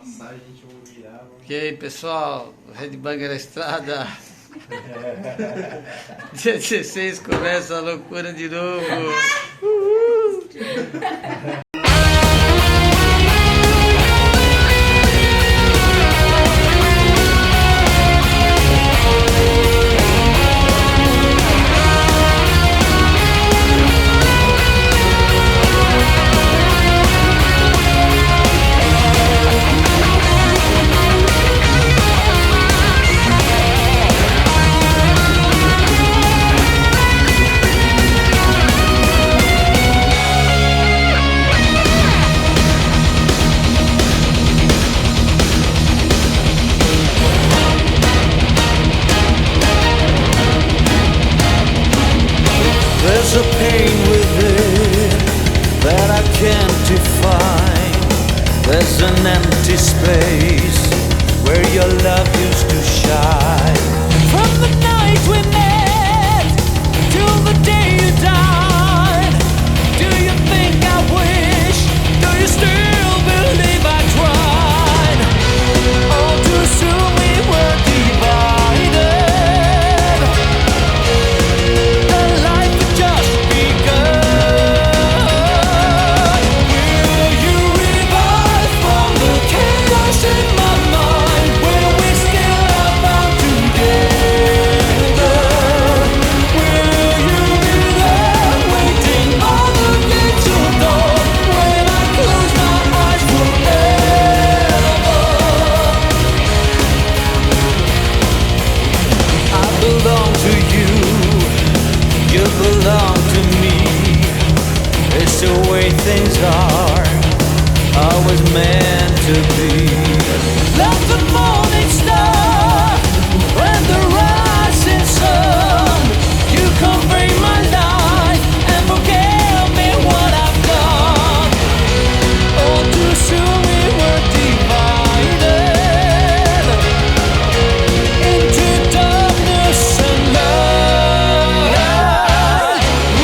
passar, a gente virava. E aí, pessoal, Headbanger da estrada. Dia 16 começa a loucura de novo. Uhul. There's a pain within that I can't define. There's an empty space where your love used to shine. From the night we met till the day you died, do you think I wish? Do you still believe I tried? All too soon we were divided. Things are always meant to be. Like the morning star.